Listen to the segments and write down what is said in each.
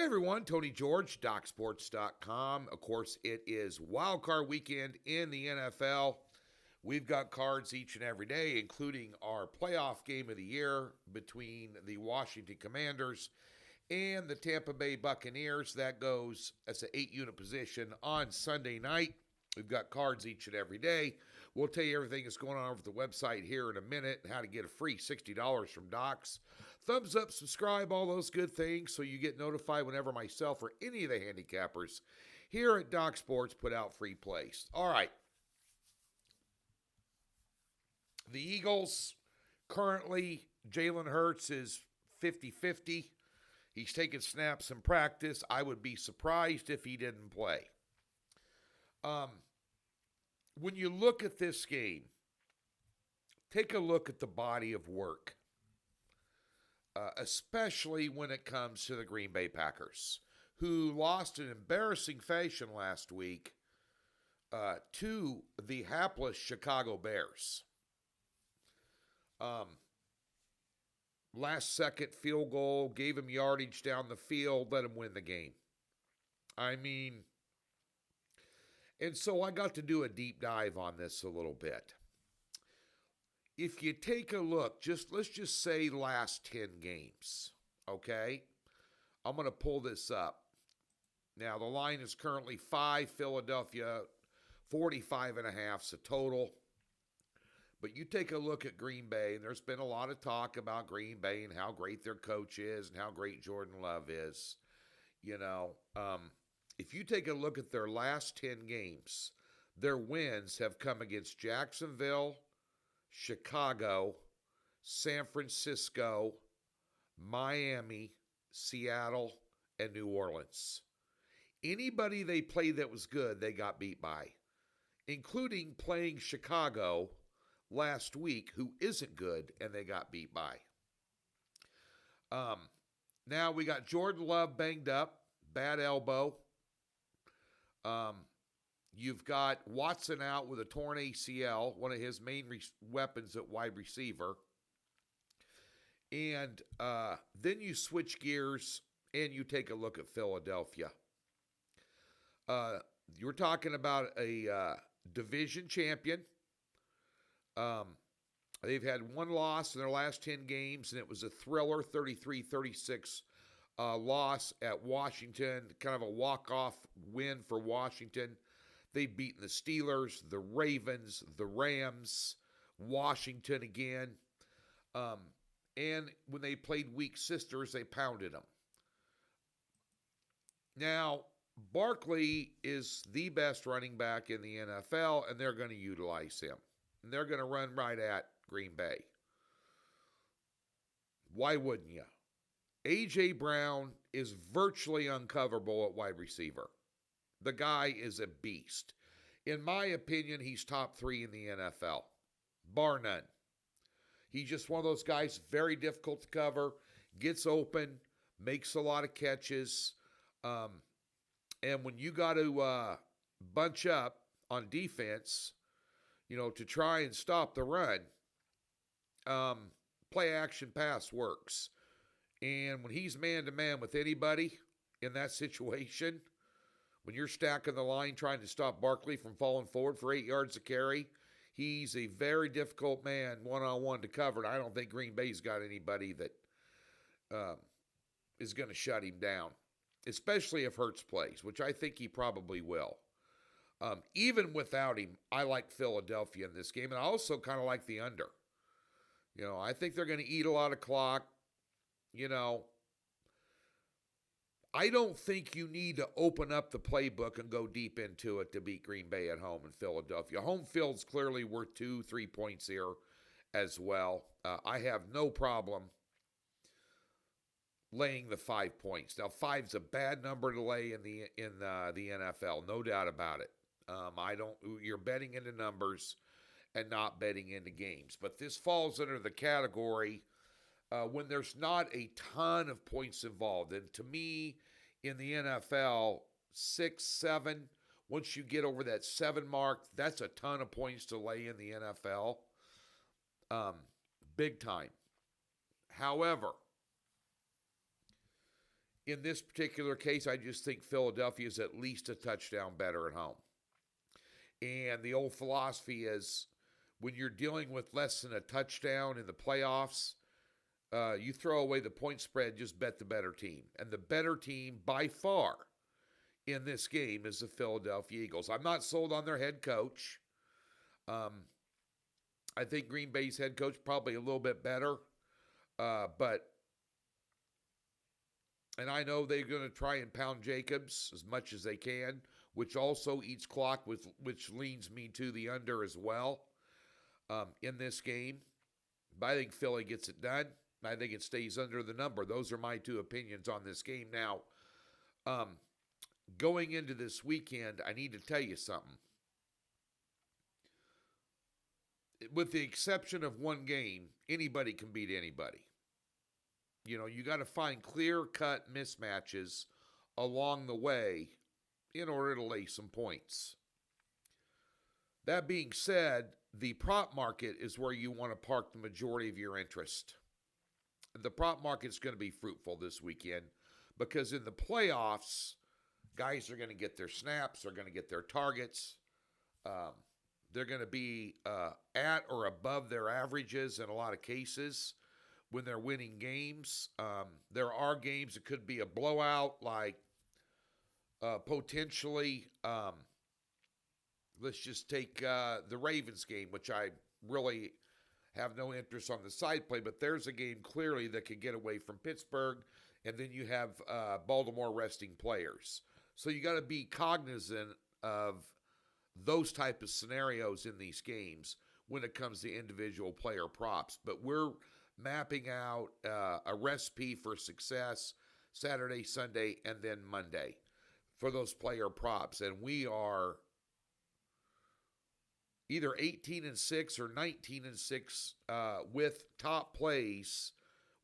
Hey everyone, Tony George, DocSports.com. Of course, it is Wild Card Weekend in the NFL. We've got cards each and every day, including our playoff game of the year between the Washington Commanders and the Tampa Bay Buccaneers. That goes as an 8-unit position on Sunday night. We've got cards each and every day. We'll tell you everything that's going on over the website here in a minute, how to get a free $60 from Docs. Thumbs up, subscribe, all those good things so you get notified whenever myself or any of the handicappers here at Doc Sports put out free plays. All right. The Eagles, currently, Jalen Hurts is 50-50. He's taking snaps in practice. I would be surprised if he didn't play. When you look at this game, take a look at the body of work, especially when it comes to the Green Bay Packers, who lost in embarrassing fashion last week to the hapless Chicago Bears. Last second field goal, gave him yardage down the field, let him win the game. And so I got to do a deep dive on this a little bit. If you take a look, let's just say last 10 games, okay? I'm going to pull this up. Now, the line is currently 5, Philadelphia, 45.5 is a total. But you take a look at Green Bay, and there's been a lot of talk about Green Bay and how great their coach is and how great Jordan Love is. If you take a look at their last 10 games, their wins have come against Jacksonville, Chicago, San Francisco, Miami, Seattle, and New Orleans. Anybody they played that was good, they got beat by, including playing Chicago last week, who isn't good, and they got beat by. Now we got Jordan Love banged up, bad elbow. You've got Watson out with a torn ACL, one of his main weapons at wide receiver. And then you switch gears and you take a look at Philadelphia. You're talking about a division champion. They've had one loss in their last 10 games, and it was a thriller 33-36 loss at Washington, kind of a walk-off win for Washington. They've beaten the Steelers, the Ravens, the Rams, Washington again. And when they played weak sisters, they pounded them. Now, Barkley is the best running back in the NFL, and they're going to utilize him. And they're going to run right at Green Bay. Why wouldn't you? A.J. Brown is virtually uncoverable at wide receiver. The guy is a beast. In my opinion, he's top 3 in the NFL, bar none. He's just one of those guys, very difficult to cover, gets open, makes a lot of catches. And when you got to bunch up on defense, to try and stop the run, play action pass works. And when he's man-to-man with anybody in that situation, when you're stacking the line trying to stop Barkley from falling forward for 8 yards of carry, he's a very difficult man one-on-one to cover. And I don't think Green Bay's got anybody that is going to shut him down, especially if Hurts plays, which I think he probably will. Even without him, I like Philadelphia in this game, and I also kind of like the under. I think they're going to eat a lot of clock. I don't think you need to open up the playbook and go deep into it to beat Green Bay at home in Philadelphia. Home field's clearly worth 2-3 points here as well. I have no problem laying the 5 points. Now, 5's a bad number to lay in the NFL, no doubt about it. You're betting into numbers and not betting into games. But this falls under the category when there's not a ton of points involved. And to me, in the NFL, 6, 7, once you get over that 7 mark, that's a ton of points to lay in the NFL. Big time. However, In this particular case, I just think Philadelphia is at least a touchdown better at home. And the old philosophy is when you're dealing with less than a touchdown in the playoffs, you throw away the point spread, just bet the better team. And the better team by far in this game is the Philadelphia Eagles. I'm not sold on their head coach. I think Green Bay's head coach probably a little bit better. And I know they're going to try and pound Jacobs as much as they can, which also eats clock, which leans me to the under as well in this game. But I think Philly gets it done. I think it stays under the number. Those are my two opinions on this game. Now, going into this weekend, I need to tell you something. With the exception of one game, anybody can beat anybody. You know, you got to find clear-cut mismatches along the way in order to lay some points. That being said, the prop market is where you want to park the majority of your interest. The prop market is going to be fruitful this weekend because in the playoffs, guys are going to get their snaps, they're going to get their targets. They're going to be at or above their averages in a lot of cases when they're winning games. There are games that could be a blowout, like potentially, let's just take the Ravens game, which I really have no interest on the side play, but there's a game clearly that could get away from Pittsburgh, and then you have Baltimore resting players. So you got to be cognizant of those type of scenarios in these games when it comes to individual player props. But we're mapping out a recipe for success Saturday, Sunday, and then Monday for those player props. And we are either 18-6 or 19-6 with top plays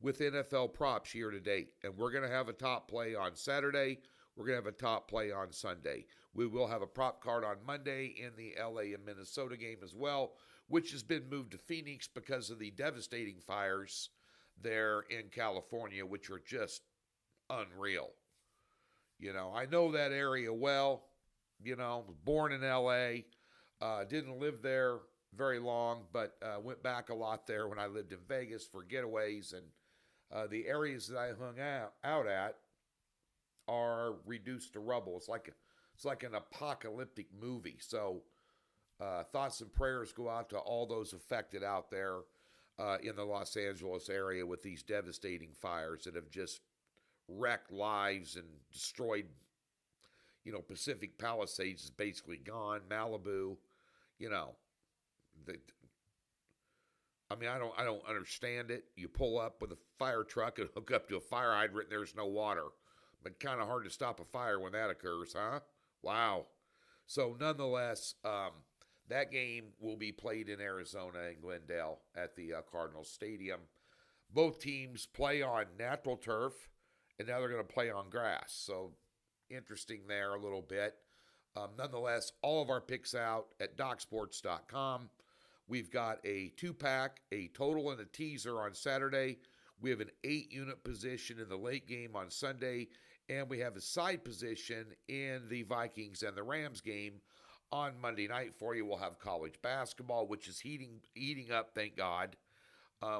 with NFL props year to date. And we're going to have a top play on Saturday. We're going to have a top play on Sunday. We will have a prop card on Monday in the LA and Minnesota game as well, which has been moved to Phoenix because of the devastating fires there in California, which are just unreal. You know, I know that area well. You know, was born in LA, didn't live there very long, but went back a lot there when I lived in Vegas for getaways. And the areas that I hung out at are reduced to rubble. It's like an apocalyptic movie. So thoughts and prayers go out to all those affected out there in the Los Angeles area with these devastating fires that have just wrecked lives and destroyed, you know, Pacific Palisades is basically gone. Malibu, you know, I don't understand it. You pull up with a fire truck and hook up to a fire hydrant and there's no water. But kind of hard to stop a fire when that occurs, huh? Wow. So nonetheless, that game will be played in Arizona in Glendale at the Cardinals Stadium. Both teams play on natural turf, and now they're going to play on grass. So interesting there a little bit. Nonetheless, all of our picks out at DocSports.com. We've got a 2-pack, a total, and a teaser on Saturday. We have an 8-unit position in the late game on Sunday, and we have a side position in the Vikings and the Rams game on Monday night for you. We'll have college basketball, which is heating up, thank God.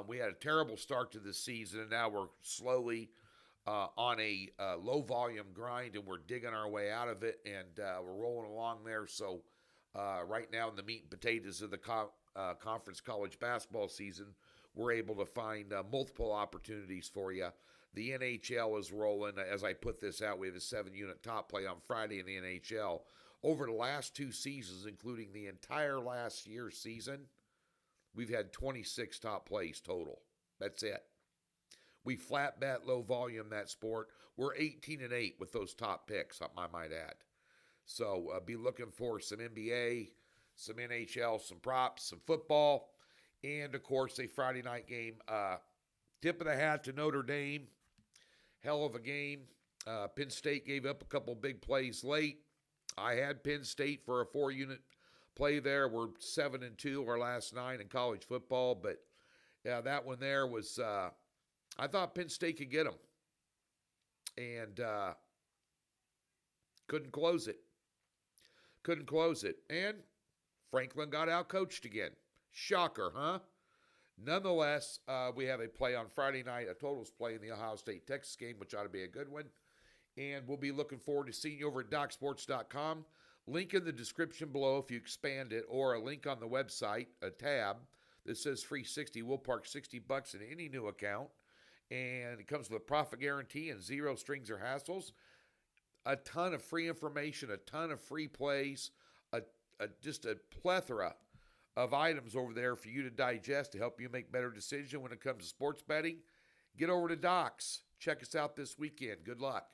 We had a terrible start to the season, and now we're slowly on a low-volume grind, and we're digging our way out of it, and we're rolling along there. So right now in the meat and potatoes of the conference college basketball season, we're able to find multiple opportunities for you. The NHL is rolling. As I put this out, we have a 7-unit top play on Friday in the NHL. Over the last 2 seasons, including the entire last year's season, we've had 26 top plays total. That's it. We flat bet, low volume that sport. We're 18-8 with those top picks, I might add. So be looking for some NBA, some NHL, some props, some football, and, of course, a Friday night game. Tip of the hat to Notre Dame. Hell of a game. Penn State gave up a couple big plays late. I had Penn State for a 4-unit play there. We're 7-2 our last 9 in college football. But, yeah, that one there was I thought Penn State could get them. and couldn't close it. Couldn't close it. And Franklin got out-coached again. Shocker, huh? Nonetheless, we have a play on Friday night, a totals play in the Ohio State-Texas game, which ought to be a good one. And we'll be looking forward to seeing you over at DocSports.com. Link in the description below if you expand it, or a link on the website, a tab that says free 60. We'll park $60 in any new account. And it comes with a profit guarantee and zero strings or hassles. A ton of free information, a ton of free plays, just a plethora of items over there for you to digest to help you make better decisions when it comes to sports betting. Get over to Docs. Check us out this weekend. Good luck.